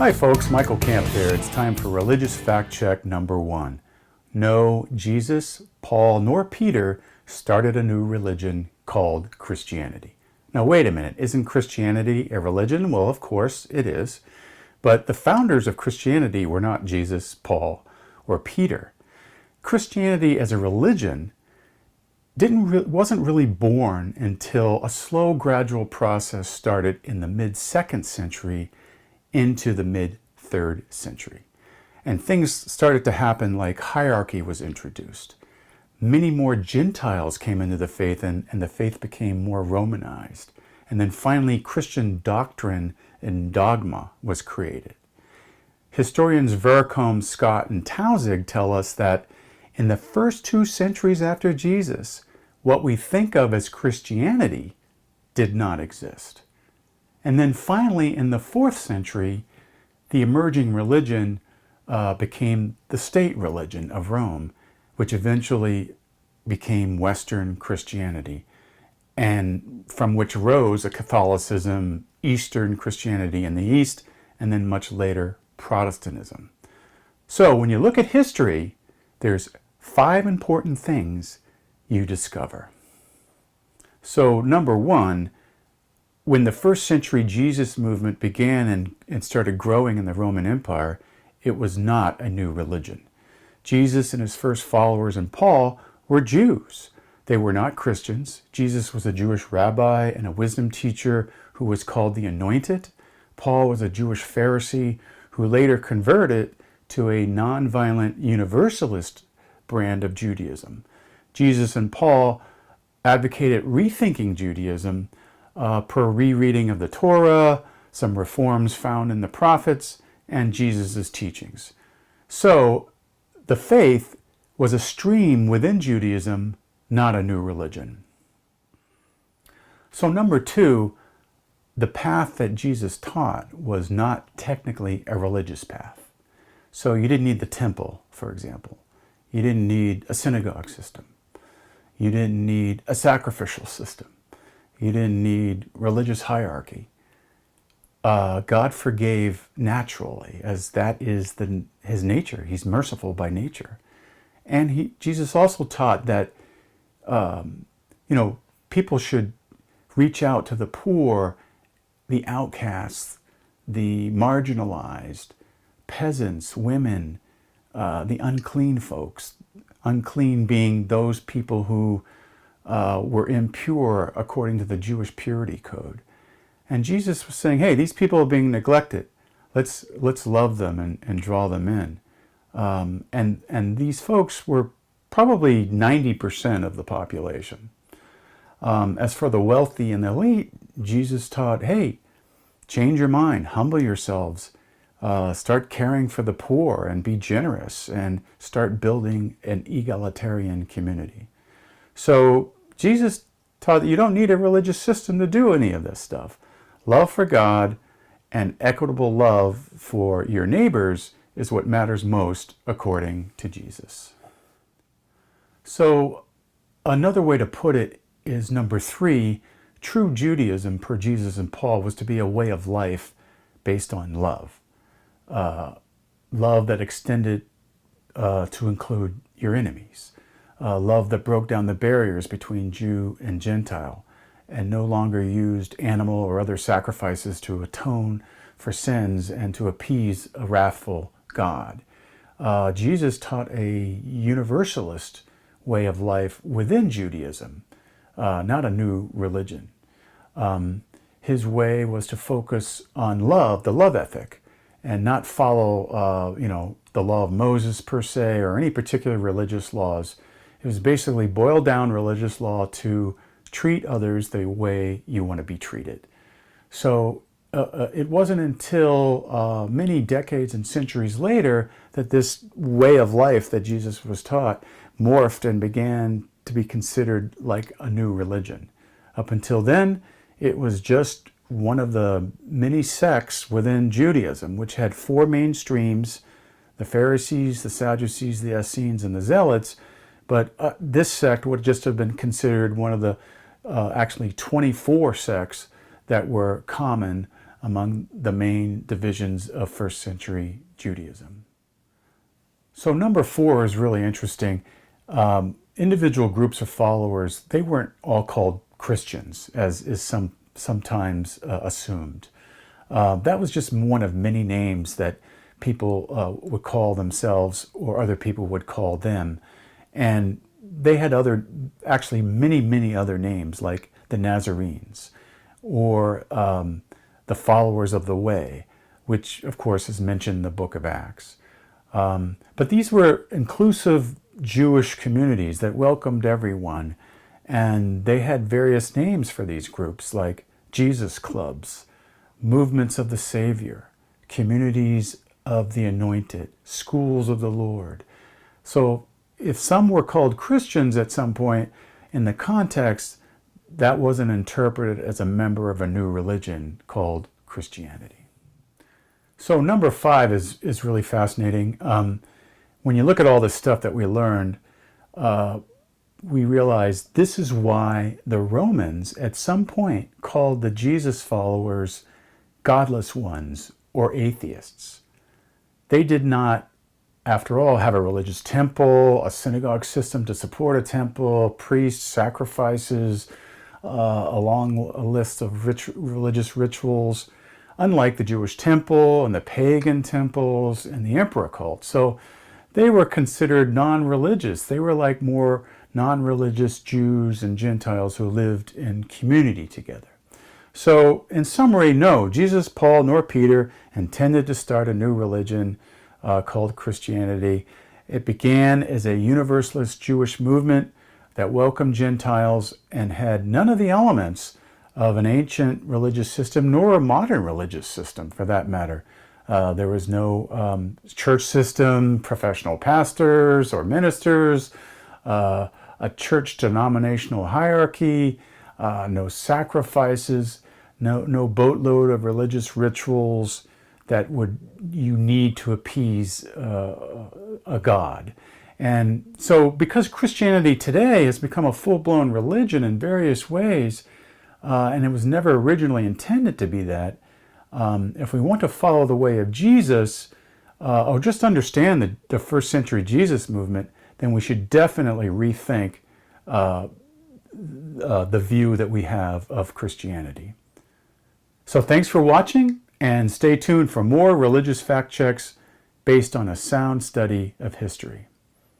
Hi folks, Michael Camp here. It's time for Religious Fact Check number 1. No, Jesus, Paul, nor Peter started a new religion called Christianity. Now wait a minute, isn't Christianity a religion? Well, of course it is. But the founders of Christianity were not Jesus, Paul, or Peter. Christianity as a religion wasn't really born until a slow, gradual process started in the mid-2nd century into the mid-3rd century. And things started to happen like hierarchy was introduced. Many more Gentiles came into the faith and the faith became more Romanized. And then finally Christian doctrine and dogma was created. Historians Vercombe, Scott, and Taussig tell us that in the first 2 centuries after Jesus, what we think of as Christianity did not exist. And then finally, in the 4th century, the emerging religion became the state religion of Rome, which eventually became Western Christianity, and from which rose a Catholicism, Eastern Christianity in the East, and then much later, Protestantism. So when you look at history, there's 5 important things you discover. So number 1, when the 1st century Jesus movement began and started growing in the Roman Empire, it was not a new religion. Jesus and his first followers and Paul were Jews. They were not Christians. Jesus was a Jewish rabbi and a wisdom teacher who was called the Anointed. Paul was a Jewish Pharisee who later converted to a nonviolent universalist brand of Judaism. Jesus and Paul advocated rethinking Judaism per rereading of the Torah, some reforms found in the prophets, and Jesus' teachings. So the faith was a stream within Judaism, not a new religion. So number 2, the path that Jesus taught was not technically a religious path. So you didn't need the temple, for example. You didn't need a synagogue system. You didn't need a sacrificial system. You didn't need religious hierarchy. God forgave naturally, as that is his nature. He's merciful by nature. And Jesus also taught that people should reach out to the poor, the outcasts, the marginalized, peasants, women, the unclean folks. Unclean being those people who were impure according to the Jewish purity code. And Jesus was saying, hey, these people are being neglected. Let's love them and draw them in. And these folks were probably 90% of the population. As for the wealthy and the elite, Jesus taught, hey, change your mind, humble yourselves, start caring for the poor and be generous and start building an egalitarian community. So Jesus taught that you don't need a religious system to do any of this stuff. Love for God and equitable love for your neighbors is what matters most according to Jesus. So another way to put it is number 3, true Judaism per Jesus and Paul was to be a way of life based on love. Love that extended to include your enemies. Love that broke down the barriers between Jew and Gentile and no longer used animal or other sacrifices to atone for sins and to appease a wrathful God. Jesus taught a universalist way of life within Judaism, not a new religion. His way was to focus on love, the love ethic, and not follow, the law of Moses per se or any particular religious laws. It was basically boiled down religious law to treat others the way you want to be treated. So it wasn't until many decades and centuries later that this way of life that Jesus was taught morphed and began to be considered like a new religion. Up until then, it was just one of the many sects within Judaism, which had 4 main streams: the Pharisees, the Sadducees, the Essenes, and the Zealots. But this sect would just have been considered one of the actually 24 sects that were common among the main divisions of first century Judaism. So number 4 is really interesting. Individual groups of followers, they weren't all called Christians, as is sometimes assumed. That was just one of many names that people would call themselves or other people would call them. And they had actually many other names, like the Nazarenes or the followers of the way, which of course is mentioned in the book of Acts. But these were inclusive Jewish communities that welcomed everyone, and they had various names for these groups, like Jesus clubs, movements of the Savior, communities of the anointed, schools of the Lord. So if some were called Christians at some point in the context, that wasn't interpreted as a member of a new religion called Christianity. So number 5 is really fascinating. When you look at all this stuff that we learned, we realize this is why the Romans at some point called the Jesus followers godless ones or atheists. They did not, after all, have a religious temple, a synagogue system to support a temple, priests, sacrifices, a long list of religious rituals, unlike the Jewish temple and the pagan temples and the emperor cult. So they were considered non-religious. They were like more non-religious Jews and Gentiles who lived in community together. So in summary, no, Jesus, Paul, nor Peter intended to start a new religion called Christianity. It began as a universalist Jewish movement that welcomed Gentiles and had none of the elements of an ancient religious system, nor a modern religious system for that matter. There was no church system, professional pastors or ministers, a church denominational hierarchy, no sacrifices, no boatload of religious rituals that you need to appease a god. And so because Christianity today has become a full-blown religion in various ways, and it was never originally intended to be that, if we want to follow the way of Jesus, or just understand the first century Jesus movement, then we should definitely rethink the view that we have of Christianity. So thanks for watching, and stay tuned for more religious fact checks based on a sound study of history.